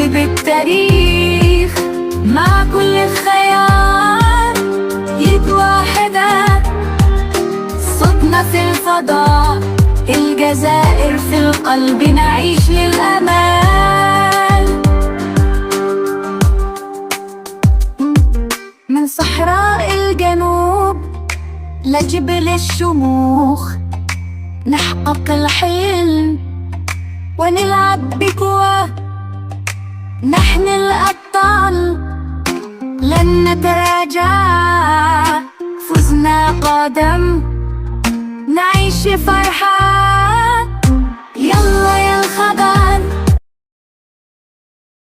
نكتب التاريخ مع كل خيار، يد واحدة صوتنا في الفضاء، الجزائر في القلب، نعيش للأمال. من صحراء الجنوب لجبل الشموخ، نحقق الحلم ونلعب بقوة، نحن الأبطال لن نتراجع، فزنا قدم نعيش فرحة.